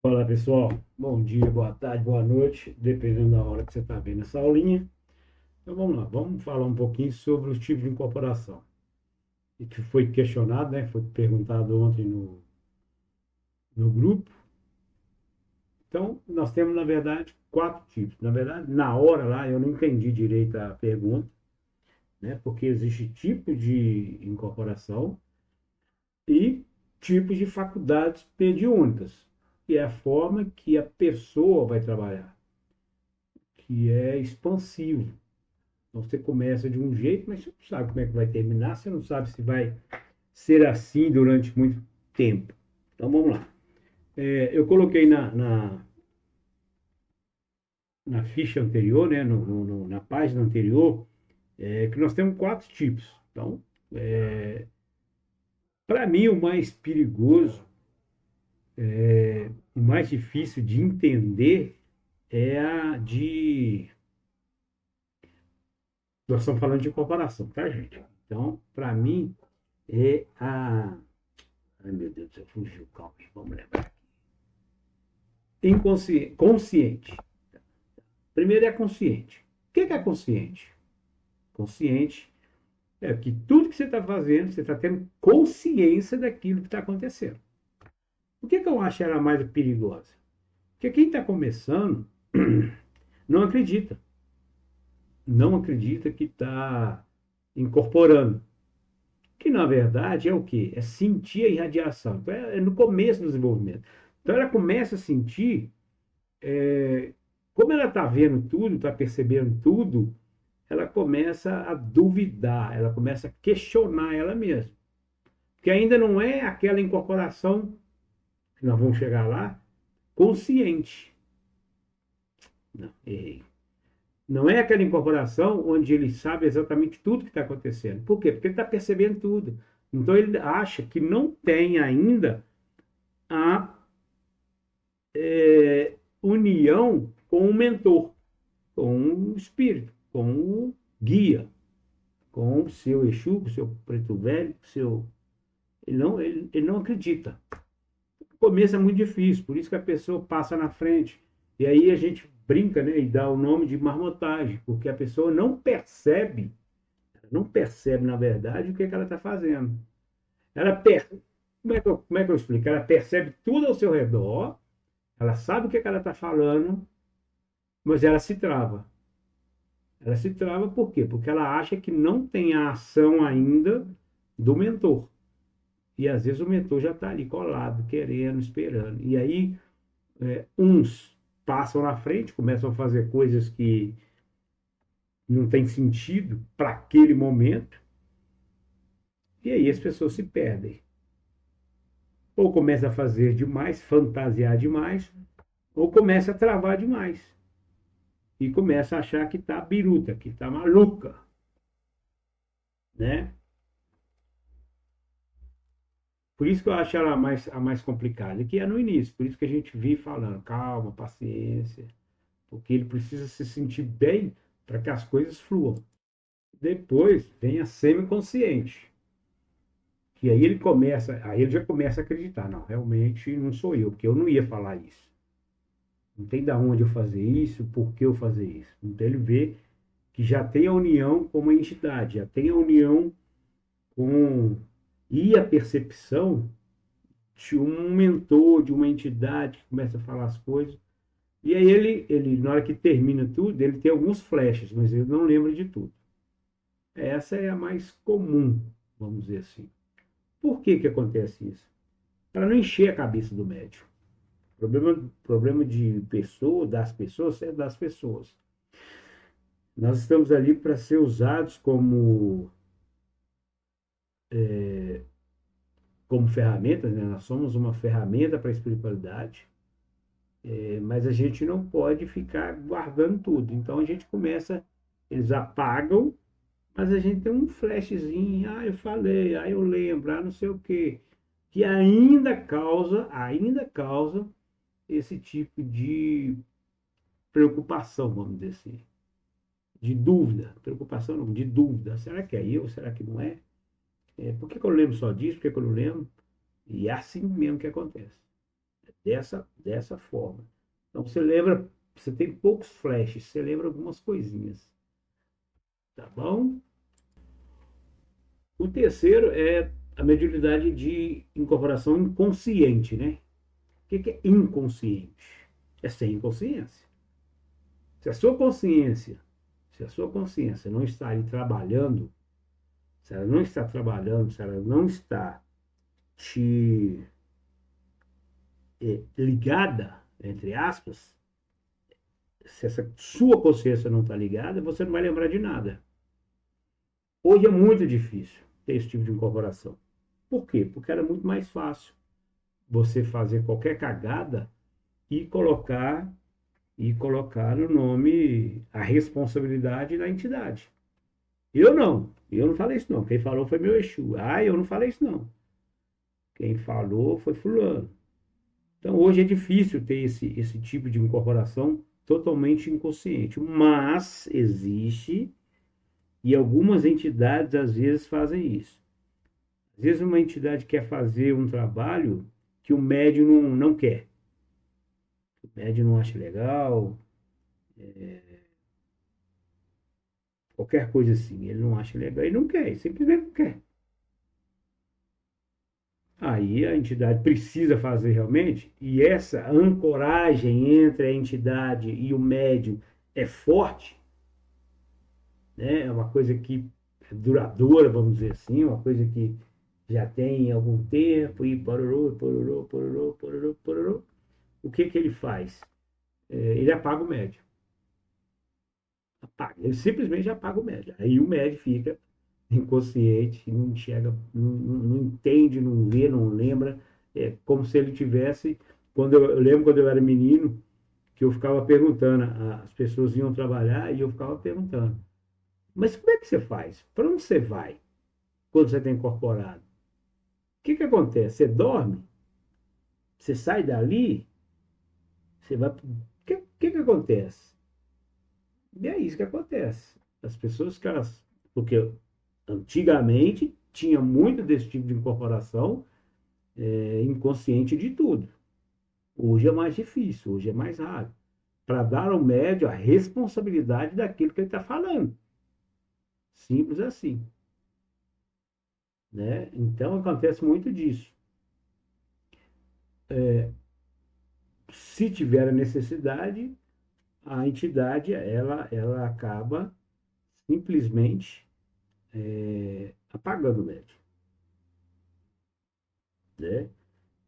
Olá pessoal, bom dia, boa tarde, boa noite, dependendo da hora que você está vendo essa aulinha. Então vamos lá, vamos falar um pouquinho sobre os tipos de incorporação. E que foi questionado, né? Foi perguntado ontem no grupo. Então, nós temos, na verdade, quatro tipos. Na verdade, na hora lá, eu não entendi direito a pergunta, né? Porque existe tipo de incorporação e tipos de faculdades mediúnicas, que é a forma que a pessoa vai trabalhar, que é expansivo. Então, você começa de um jeito, mas você não sabe como é que vai terminar, você não sabe se vai ser assim durante muito tempo. Então, vamos lá. Eu coloquei na ficha anterior, né, na página anterior, que nós temos quatro tipos. Então, para mim, o mais perigoso, o mais difícil de entender é a de. Nós estamos falando de comparação, tá, gente? Então, para mim, é a. Ai, meu Deus do céu, fugiu, calma aí, vamos lembrar. Consciente. Primeiro é consciente. O que é consciente? Consciente é que tudo que você está fazendo, você está tendo consciência daquilo que está acontecendo. Por que eu acho ela mais perigosa? Porque quem está começando não acredita. Não acredita que está incorporando. Que na verdade é o quê? É sentir a irradiação. Então é no começo do desenvolvimento. Então ela começa a sentir, como ela está vendo tudo, está percebendo tudo, ela começa a duvidar, ela começa a questionar ela mesma. Porque ainda não é aquela incorporação, que nós vamos chegar lá, consciente. Não, errei. Não é aquela incorporação onde ele sabe exatamente tudo que está acontecendo. Por quê? Porque ele está percebendo tudo. Então ele acha que não tem ainda a união com o mentor, com o espírito, com o guia, com o seu Exu, com o seu preto velho, com o seu. Ele não acredita. O começo é muito difícil, por isso que a pessoa passa na frente. E aí a gente brinca, né, e dá o nome de marmotagem, porque a pessoa não percebe, na verdade, o que, é que ela está fazendo. Ela per... como é que eu explico? Ela percebe tudo ao seu redor, ela sabe o que, é que ela está falando, mas ela se trava. Ela se trava por quê? Porque ela acha que não tem a ação ainda do mentor. E às vezes o mentor já está ali colado, querendo, esperando. E aí uns passam na frente, começam a fazer coisas que não têm sentido para aquele momento, e aí as pessoas se perdem. Ou começa a fazer demais, fantasiar demais, ou começa a travar demais. E começa a achar que está biruta, que está maluca, né? Por isso que eu acho ela a mais complicada, que é no início. Por isso que a gente vive falando, calma, paciência, porque ele precisa se sentir bem para que as coisas fluam. Depois vem a semiconsciente, que aí ele já começa a acreditar, não, realmente não sou eu, porque eu não ia falar isso. Não tem da onde eu fazer isso, por que eu fazer isso. Então ele vê que já tem a união com uma entidade, já tem a união com e a percepção de um mentor, de uma entidade que começa a falar as coisas. E aí na hora que termina tudo, ele tem alguns flashes, mas ele não lembra de tudo. Essa é a mais comum, vamos dizer assim. Por que que acontece isso? Para não encher a cabeça do médium. Problema de pessoa, das pessoas, é das pessoas. Nós estamos ali para ser usados como ferramentas, né? Nós somos uma ferramenta para a espiritualidade, mas a gente não pode ficar guardando tudo. Então a gente começa, eles apagam, mas a gente tem um flashzinho, eu falei, eu lembro, não sei o quê, que ainda causa esse tipo de preocupação, vamos dizer assim, de dúvida, preocupação não, de dúvida, será que é eu, será que não é? Por que que eu lembro só disso, por que que eu não lembro? E é assim mesmo que acontece. dessa forma. Então você lembra, você tem poucos flashes, você lembra algumas coisinhas. Tá bom? O terceiro é a mediunidade de incorporação inconsciente, né? O que é inconsciente? É sem consciência. Se a sua consciência, se a sua consciência não está ali trabalhando, se ela não está trabalhando, se ela não está te ligada, entre aspas, se essa sua consciência não está ligada, você não vai lembrar de nada. Hoje é muito difícil ter esse tipo de incorporação. Por quê? Porque era muito mais fácil você fazer qualquer cagada e colocar o nome, a responsabilidade da entidade. Eu não falei isso não. Quem falou foi meu Exu. Ah, eu não falei isso não. Quem falou foi fulano. Então hoje é difícil ter esse tipo de incorporação totalmente inconsciente, mas existe e algumas entidades às vezes fazem isso. Às vezes uma entidade quer fazer um trabalho que o médium não quer. O médium não acha legal, qualquer coisa assim, ele não acha legal, ele não quer, ele simplesmente não quer. Aí a entidade precisa fazer realmente, e essa ancoragem entre a entidade e o médium é forte, né? É uma coisa que é duradoura, vamos dizer assim, uma coisa que já tem algum tempo, e pororô, pororô, pororô, pororô, pororô. O que que ele faz? Ele apaga o médium. Apaga. Ele simplesmente apaga o médium. Aí o médium fica inconsciente, não enxerga, não entende, não vê, não lembra. É como se ele tivesse. Eu lembro quando eu era menino, que eu ficava perguntando, as pessoas iam trabalhar e eu ficava perguntando: mas como é que você faz? Para onde você vai quando você está incorporado? O que que acontece? Você dorme? Você sai dali? Você vai. O que acontece? E é isso que acontece. As pessoas que elas. Porque antigamente tinha muito desse tipo de incorporação inconsciente de tudo. Hoje é mais difícil, hoje é mais raro. Para dar ao médium a responsabilidade daquilo que ele está falando. Simples assim. Né? Então acontece muito disso. Se tiver a necessidade, a entidade ela acaba simplesmente apagando o médium. Né?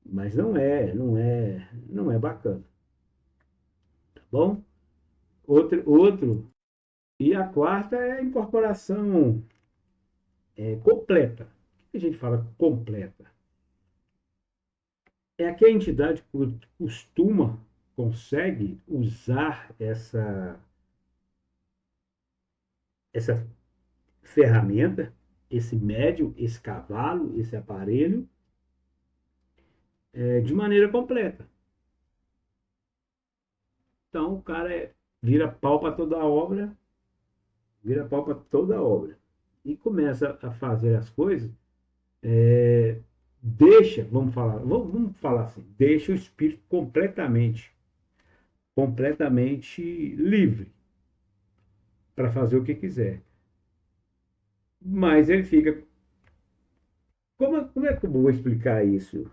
Mas não é bacana. Tá bom? Outro. E a quarta é a incorporação completa. O que a gente fala completa? É que a entidade consegue usar essa ferramenta, esse médium, esse cavalo, esse aparelho, de maneira completa. Então o cara vira pau para toda a obra, vira pau para toda a obra. E começa a fazer as coisas, vamos falar assim, deixa o espírito completamente livre para fazer o que quiser. Mas ele fica. Como é que eu vou explicar isso?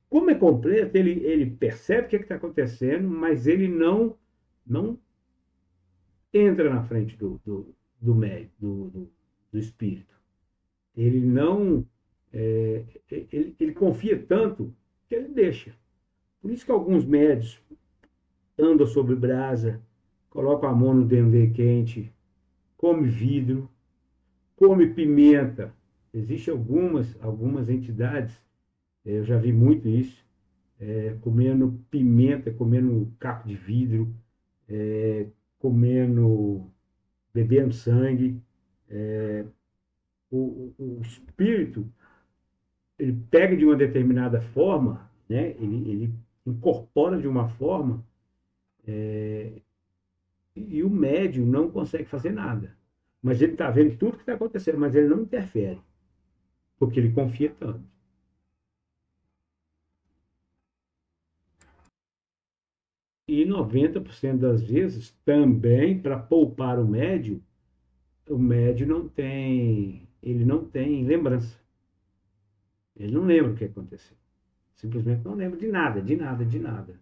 Como é completo, ele percebe o que está acontecendo, mas ele não entra na frente do médico, do espírito. Ele não. Ele confia tanto que ele deixa. Por isso que alguns médios andam sobre brasa, colocam a mão no dendê quente, come vidro, come pimenta. Existem algumas entidades, eu já vi muito isso, comendo pimenta, comendo um caco de vidro, comendo, bebendo sangue. O espírito, ele pega de uma determinada forma, né? Ele incorpora de uma forma e o médium não consegue fazer nada. Mas ele está vendo tudo que está acontecendo, mas ele não interfere, porque ele confia tanto. E 90% das vezes, também, para poupar o médio ele não tem lembrança. Ele não lembra o que aconteceu. Simplesmente não lembra de nada, de nada, de nada.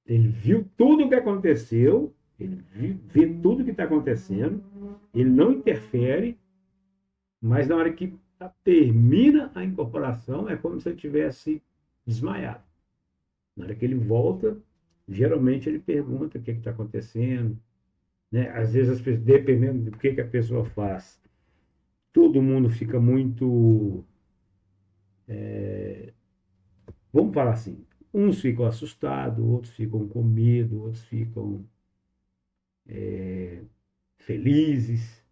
Ele viu tudo o que aconteceu, vê tudo o que está acontecendo, ele não interfere, mas na hora que termina a incorporação, é como se ele tivesse desmaiado. Na hora que ele volta, geralmente ele pergunta o que está acontecendo, né? Às vezes, dependendo do que a pessoa faz, todo mundo fica muito, vamos falar assim, uns ficam assustados, outros ficam com medo, outros ficam felizes,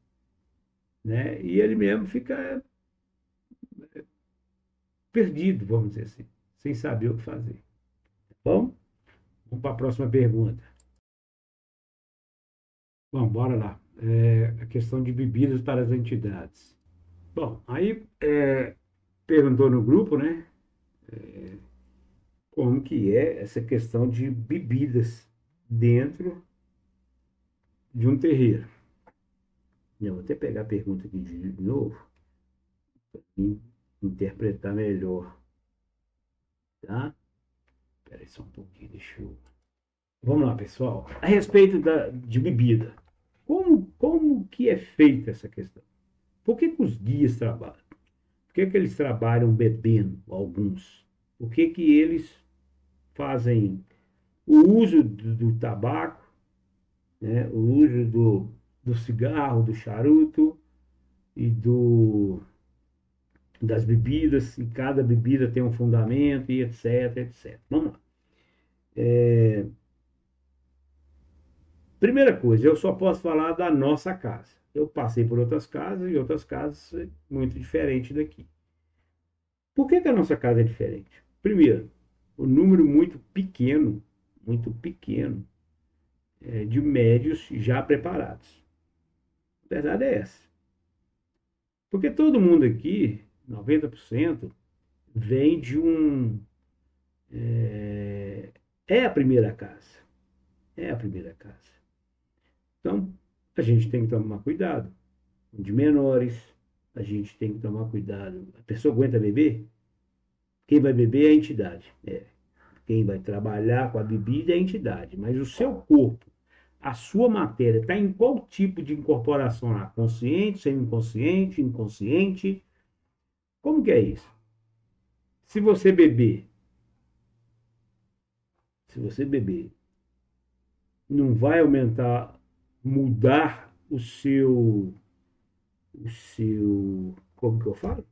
né? E ele mesmo fica perdido, vamos dizer assim, sem saber o que fazer. Tá bom? Vamos para a próxima pergunta. Bom, bora lá. A questão de bebidas para as entidades. Bom, aí perguntou no grupo, né? Como que é essa questão de bebidas dentro de um terreiro. Eu vou até pegar a pergunta aqui de novo e interpretar melhor, tá? Espera aí só um pouquinho, deixa eu... Vamos lá, pessoal. A respeito de bebida. Como que é feita essa questão? Por que os guias trabalham? Por que eles trabalham bebendo, alguns? Por que eles fazem o uso do tabaco, né? O uso do cigarro, do charuto e das bebidas, e cada bebida tem um fundamento, e etc, etc. Vamos lá. Primeira coisa, eu só posso falar da nossa casa. Eu passei por outras casas e outras casas muito diferentes daqui. Por que a nossa casa é diferente? Primeiro, o número muito pequeno, de médios já preparados. A verdade é essa. Porque todo mundo aqui, 90%, vem de um. É a primeira casa. É a primeira casa. Então, a gente tem que tomar cuidado. De menores, a gente tem que tomar cuidado. A pessoa aguenta beber? Quem vai beber é a entidade. Quem vai trabalhar com a bebida é a entidade. Mas o seu corpo, a sua matéria, está em qual tipo de incorporação lá? Consciente, semi-inconsciente, inconsciente? Como que é isso? Se você beber, se você beber, não vai aumentar, mudar como que eu falo?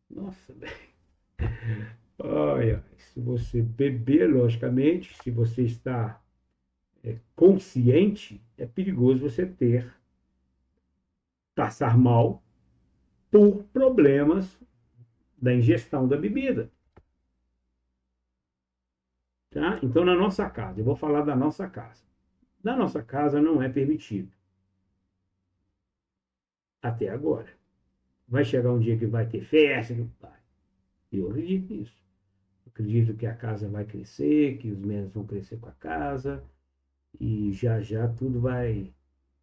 Nossa, olha, se você beber, logicamente, se você está consciente, é perigoso você passar mal por problemas da ingestão da bebida. Tá? Então, na nossa casa, eu vou falar da nossa casa. Na nossa casa não é permitido. Até agora. Vai chegar um dia que vai ter festa, que vai. Eu acredito nisso. Acredito que a casa vai crescer, que os membros vão crescer com a casa, e já já tudo vai.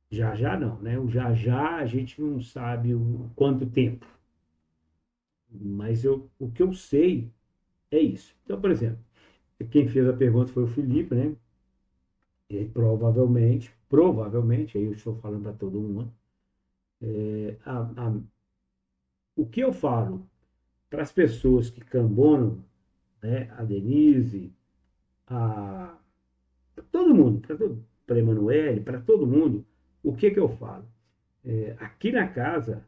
Já já não, né? O já já a gente não sabe o quanto tempo. Mas o que eu sei é isso. Então, por exemplo, quem fez a pergunta foi o Felipe, né? E provavelmente, aí eu estou falando para todo mundo, é, a, a, o que eu falo para as pessoas que cambonam, né? A Denise, a todo mundo, para a Emanuele, para todo mundo, o que eu falo? Aqui na casa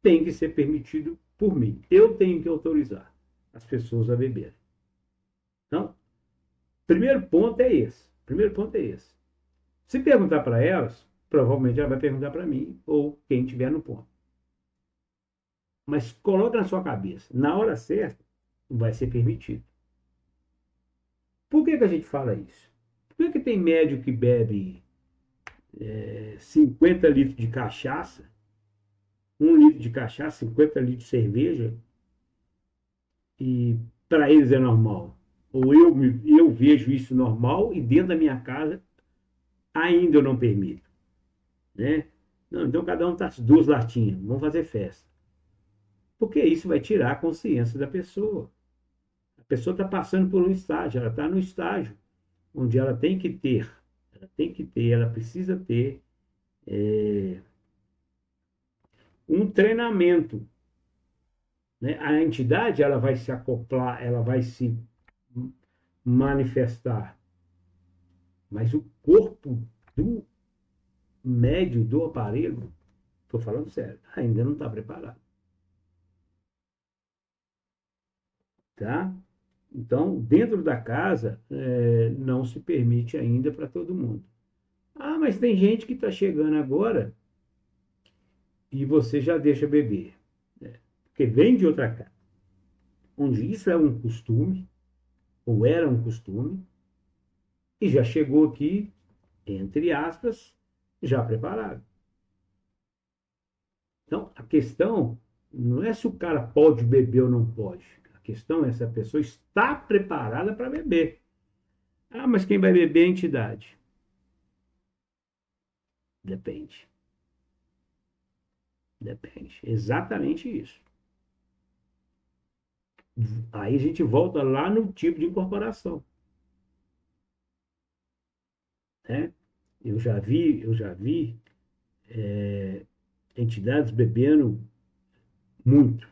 tem que ser permitido por mim. Eu tenho que autorizar as pessoas a beberem. Então, primeiro ponto é esse. Primeiro ponto é esse. Se perguntar para elas, provavelmente ela vai perguntar para mim ou quem estiver no ponto. Mas coloca na sua cabeça, na hora certa, vai ser permitido. Por que a gente fala isso? Por que tem médico que bebe 50 litros de cachaça, 1 litro de cachaça, 50 litros de cerveja, e para eles é normal. Ou eu vejo isso normal e dentro da minha casa ainda eu não permito, né? Não, então cada um tá duas latinhas, vamos fazer festa. Porque isso vai tirar a consciência da pessoa. A pessoa está passando por um estágio, ela está no estágio onde ela precisa ter um treinamento, né? A entidade ela vai se acoplar, ela vai se manifestar, mas o corpo do médio do aparelho, estou falando sério, ainda não está preparado, tá? Então, dentro da casa, não se permite ainda para todo mundo. Ah, mas tem gente que está chegando agora e você já deixa beber, né? Porque vem de outra casa, onde isso é um costume, ou era um costume, e já chegou aqui, entre aspas, já preparado. Então, a questão não é se o cara pode beber ou não pode. A questão é se a pessoa está preparada para beber. Ah, mas quem vai beber é a entidade. Depende. Depende. Exatamente isso. Aí a gente volta lá no tipo de incorporação, né? Eu já vi entidades bebendo muito,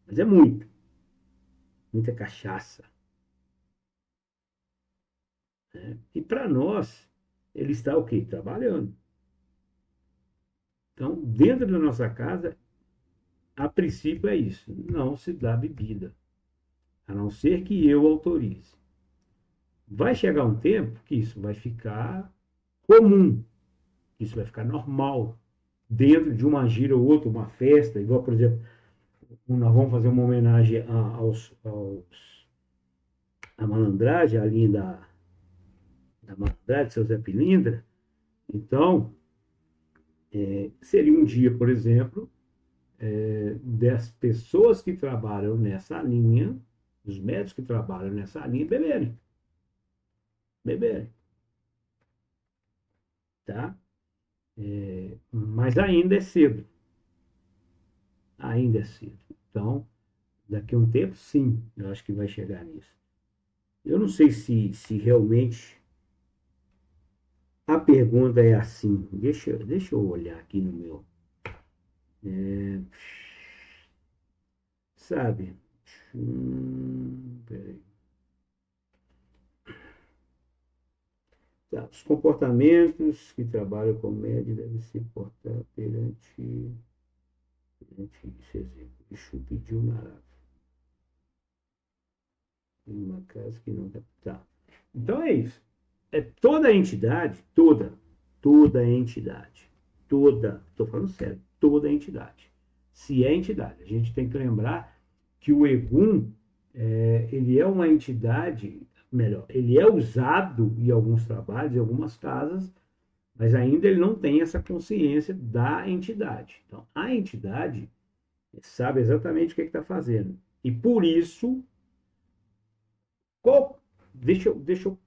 mas é muito, muita cachaça, né? E para nós, ele está o quê? Trabalhando. Então, dentro da nossa casa, a princípio é isso, não se dá bebida, a não ser que eu autorize. Vai chegar um tempo que isso vai ficar comum, isso vai ficar normal, dentro de uma gira ou outra, uma festa, igual, por exemplo, nós vamos fazer uma homenagem à malandragem, a linha da malandragem, seu Zé Pilintra. Então, seria um dia, por exemplo, das pessoas que trabalham nessa linha, os médicos que trabalham nessa linha, beberem. Beberem, tá? Mas ainda é cedo. Ainda é cedo. Então, daqui a um tempo, sim, eu acho que vai chegar nisso. Eu não sei se realmente a pergunta é assim. Deixa eu olhar aqui no meu. É, sabe? Peraí. Tá, os comportamentos que trabalham com média devem se portar perante esse exemplo. Exu pediu Nará. Em uma casa que não dá. Tá. Então é isso. É toda entidade, toda entidade, estou falando sério, toda entidade. Se é entidade, a gente tem que lembrar que o Egum, ele é uma entidade, melhor, ele é usado em alguns trabalhos, em algumas casas, mas ainda ele não tem essa consciência da entidade. Então, a entidade sabe exatamente o que está fazendo. E por isso, deixa eu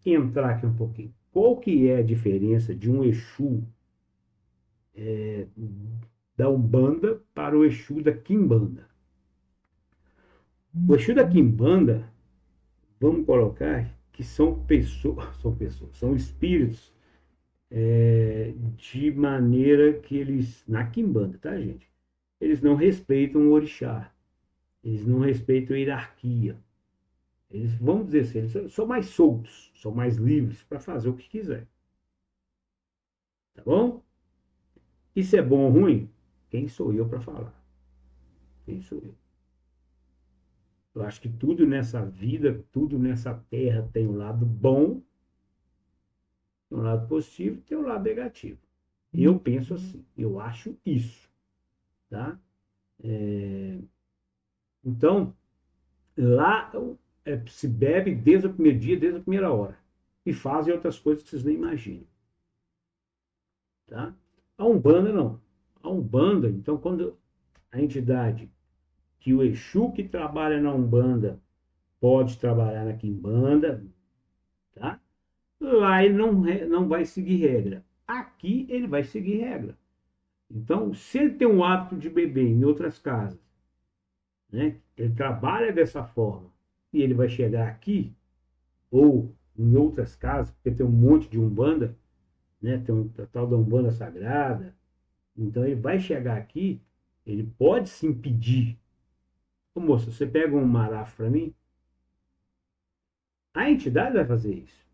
entrar aqui um pouquinho. Qual que é a diferença de um Exu da Umbanda para o Exu da Quimbanda? O Exu da Quimbanda, vamos colocar que são espíritos de maneira que eles, na Quimbanda, tá, gente? Eles não respeitam o orixá, eles não respeitam a hierarquia. Eles, vamos dizer assim, eles são mais soltos, são mais livres para fazer o que quiser. Tá bom? Isso é bom ou ruim? Quem sou eu para falar? Quem sou eu? Eu acho que tudo nessa vida, tudo nessa terra tem um lado bom, tem um lado positivo, tem um lado negativo. Eu penso assim, eu acho isso, tá? Então, lá se bebe desde o primeiro dia, desde a primeira hora. E fazem outras coisas que vocês nem imaginam, tá? A Umbanda não. A Umbanda, então, quando a entidade, que o Exu que trabalha na Umbanda pode trabalhar na quimbanda, tá? Lá ele não vai seguir regra. Aqui ele vai seguir regra. Então, se ele tem um hábito de beber em outras casas, né? Ele trabalha dessa forma e ele vai chegar aqui ou em outras casas, porque tem um monte de umbanda, né? Tem um tal da umbanda sagrada. Então ele vai chegar aqui, ele pode se impedir. Ô, moça, você pega um marafo para mim? A entidade vai fazer isso.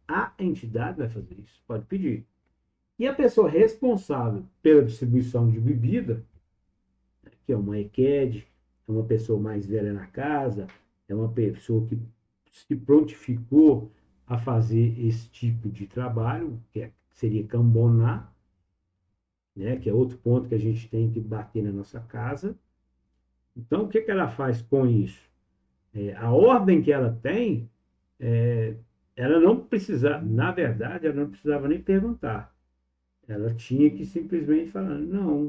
A entidade vai fazer isso. Pode pedir. E a pessoa responsável pela distribuição de bebida, que é uma EQED, é uma pessoa mais velha na casa, é uma pessoa que se prontificou a fazer esse tipo de trabalho, seria cambonar, né, que é outro ponto que a gente tem que bater na nossa casa. Então, o que, que ela faz com isso? A ordem que ela tem, é, ela não precisa, na verdade, ela não precisava nem perguntar. Ela tinha que simplesmente falar, não,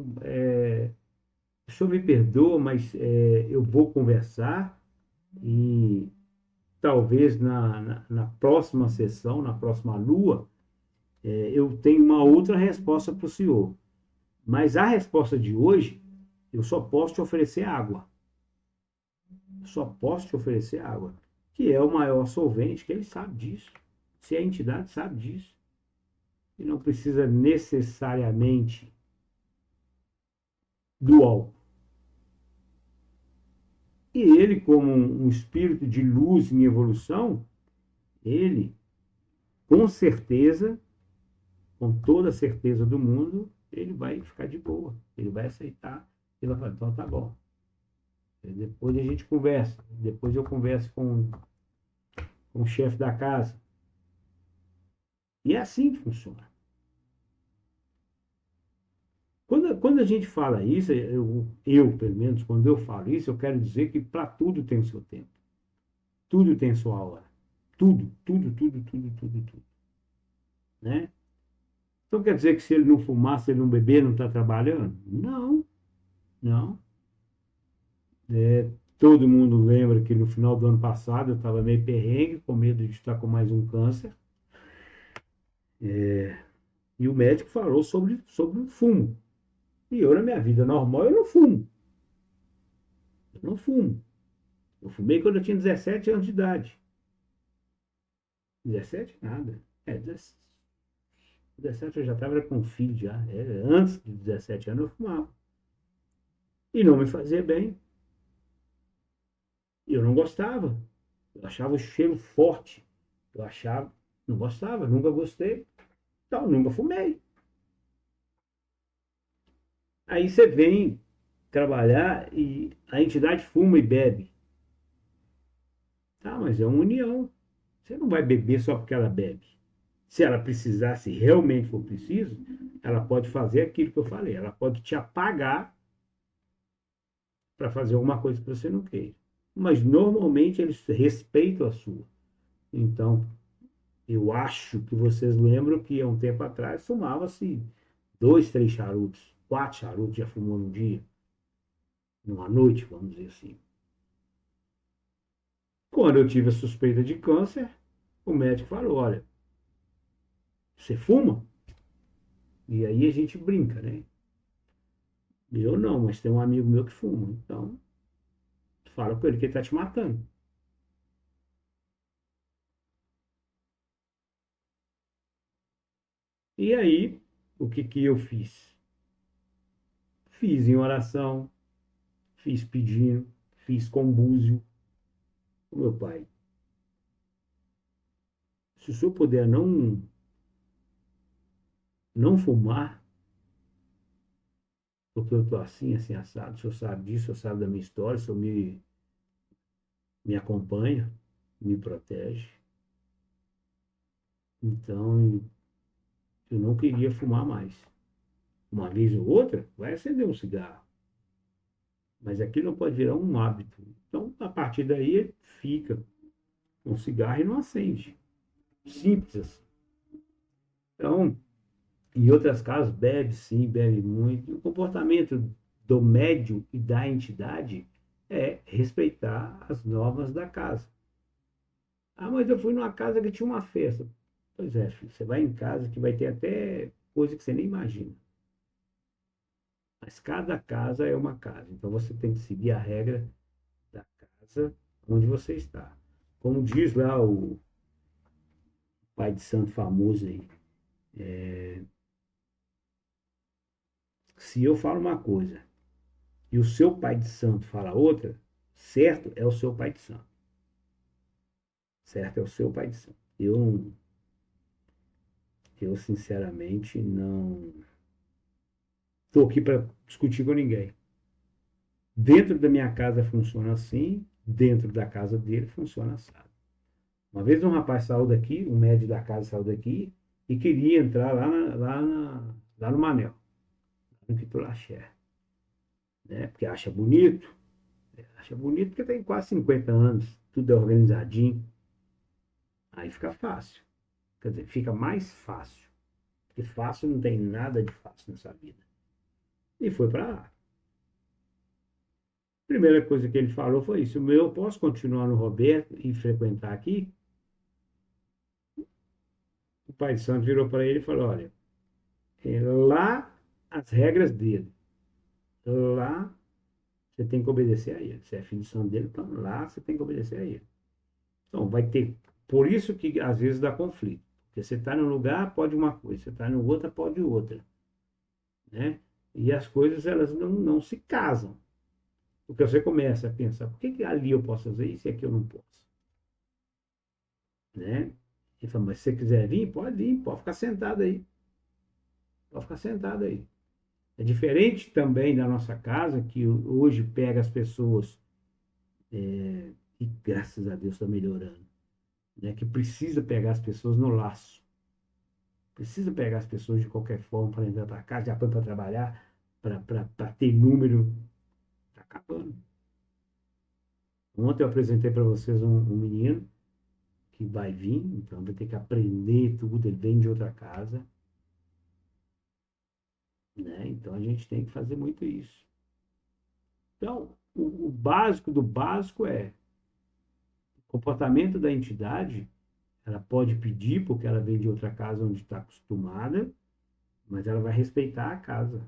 o senhor me perdoa, mas eu vou conversar e talvez na próxima sessão, na próxima lua, eu tenho uma outra resposta para o senhor. Mas a resposta de hoje, eu só posso te oferecer água. Só posso te oferecer água, que é o maior solvente, que ele sabe disso. Se a entidade sabe disso. E não precisa necessariamente do álcool. E ele, como um espírito de luz em evolução, ele, com certeza, com toda a certeza do mundo, ele vai ficar de boa. Ele vai aceitar. Ele vai falar, então tá bom. Depois a gente conversa. Depois eu converso com o chefe da casa. E é assim que funciona. Quando a gente fala isso, pelo menos, quando eu falo isso, eu quero dizer que para tudo tem o seu tempo. Tudo tem a sua hora. Tudo, tudo, tudo, tudo, tudo, tudo. Né? Então quer dizer que se ele não fumar, se ele não beber, não está trabalhando? Não, não. Todo mundo lembra que no final do ano passado eu estava meio perrengue, com medo de estar com mais um câncer. E o médico falou sobre o fumo. E eu, na minha vida normal, eu não fumo. Eu não fumo. Eu fumei quando eu tinha 17 anos de idade. 17? Nada. 17 eu já estava com um filho já. Antes de 17 anos eu fumava. E não me fazia bem. Eu não gostava. Eu achava o cheiro forte. Eu achava, não gostava, nunca gostei. Então, nunca fumei. Aí você vem trabalhar e a entidade fuma e bebe. Tá, mas é uma união. Você não vai beber só porque ela bebe. Se ela precisar, se realmente for preciso, ela pode fazer aquilo que eu falei. Ela pode te apagar para fazer alguma coisa que você não queira. Mas normalmente eles respeitam a sua. Então, eu acho que vocês lembram que há um tempo atrás fumava-se 2, 3 charutos, 4 charutos já fumou num dia, numa noite, vamos dizer assim. Quando eu tive a suspeita de câncer, o médico falou: olha, você fuma? E aí a gente brinca, né? Eu não, mas tem um amigo meu que fuma. Então, fala com ele que ele tá te matando. E aí, o que que eu fiz? Fiz em oração, fiz pedindo, fiz com búzio. Meu pai, se o senhor puder não fumar, porque eu tô assim, assim, assado, o senhor sabe disso, o senhor sabe da minha história, o senhor me acompanha, me protege. Então, eu não queria fumar mais. Uma vez ou outra, vai acender um cigarro. Mas aquilo não pode virar um hábito. Então, a partir daí, ele fica com um cigarro e não acende. Simples assim. Então, em outras casas, bebe sim, bebe muito. E o comportamento do médium e da entidade é respeitar as normas da casa. Ah, mas eu fui numa casa que tinha uma festa. Pois é, filho, você vai em casa que vai ter até coisa que você nem imagina. Mas cada casa é uma casa. Então você tem que seguir a regra da casa onde você está. Como diz lá o pai de santo famoso aí, se eu falo uma coisa e o seu pai de santo fala outra, certo é o seu pai de santo. Certo é o seu pai de santo. Eu sinceramente não estou aqui para discutir com ninguém. Dentro da minha casa funciona assim, dentro da casa dele funciona assim. Uma vez um rapaz saiu daqui, um médico da casa saiu daqui e queria entrar lá no Manel, no Kitulaxé, né? Porque acha bonito porque tem quase 50 anos, tudo é organizadinho. Aí fica fácil, quer dizer, fica mais fácil, porque fácil não tem nada de fácil nessa vida. E foi para lá. Primeira coisa que ele falou foi isso: eu posso continuar no Roberto e frequentar aqui? O pai de santo virou para ele e falou: olha, lá as regras dele, lá você tem que obedecer a ele. Você é filho de santo dele, então lá você tem que obedecer a ele. Então vai ter, por isso que às vezes dá conflito. Porque você está num lugar, pode uma coisa, você está no outra, pode outra, né? E as coisas elas não se casam. Porque você começa a pensar, por que ali eu posso fazer isso e aqui eu não posso? Né? Ele fala, mas se você quiser vir, pode ficar sentado aí. Pode ficar sentado aí. É diferente também da nossa casa, que hoje pega as pessoas, e graças a Deus está melhorando, né? Que precisa pegar as pessoas no laço. Precisa pegar as pessoas de qualquer forma para entrar para casa, já põe para trabalhar, para ter número. Está acabando. Ontem eu apresentei para vocês um menino que vai vir, então vai ter que aprender tudo, ele vem de outra casa, né? Então a gente tem que fazer muito isso. Então, o básico do básico é o comportamento da entidade. Ela pode pedir, porque ela vem de outra casa onde está acostumada, mas ela vai respeitar a casa.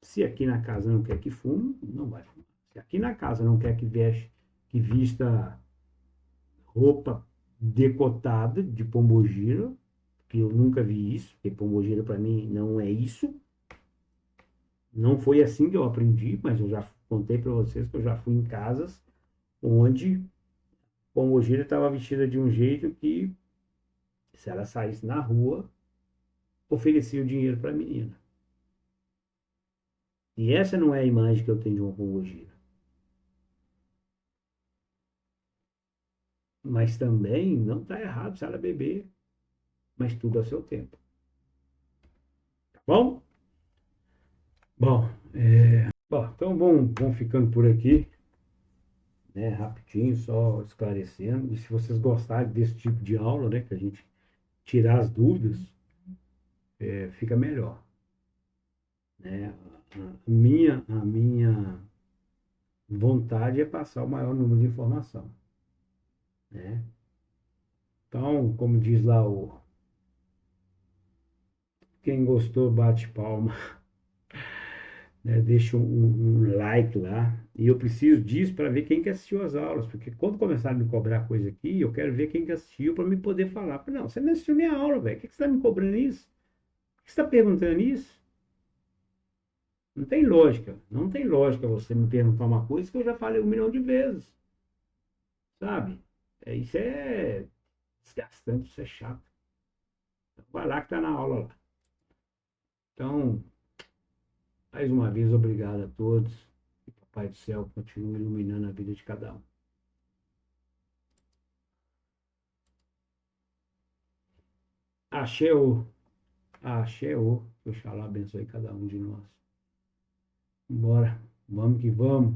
Se aqui na casa não quer que fume, não vai fumar. Se aqui na casa não quer que vista roupa decotada de pombogira, que eu nunca vi isso, porque pombogira para mim não é isso. Não foi assim que eu aprendi, mas eu já contei para vocês que eu já fui em casas onde pombogira estava vestida de um jeito que, se ela saísse na rua, oferecia o dinheiro para a menina. E essa não é a imagem que eu tenho de uma pombogira. Mas também não está errado se ela beber, mas tudo a seu tempo. Tá bom? Bom, então vamos ficando por aqui, né? Rapidinho, só esclarecendo. E se vocês gostarem desse tipo de aula, né? Que a gente tirar as dúvidas, fica melhor, né? A minha vontade é passar o maior número de informação, né? Então, como diz lá quem gostou, bate palma, né? Deixa um like lá. E eu preciso disso para ver quem que assistiu as aulas, porque quando começar a me cobrar coisa aqui, eu quero ver quem que assistiu para me poder falar. Não, você não assistiu minha aula, velho. Por que você está me cobrando isso? Por que você está perguntando isso? Não tem lógica. Não tem lógica você me perguntar uma coisa que eu já falei 1 milhão de vezes, sabe? Isso é desgastante, isso é chato. Então, vai lá que tá na aula lá. Então, mais uma vez, obrigado a todos. Que o Papai do Céu continue iluminando a vida de cada um. Axé, axé, Oxalá abençoe cada um de nós. Bora, vamos que vamos.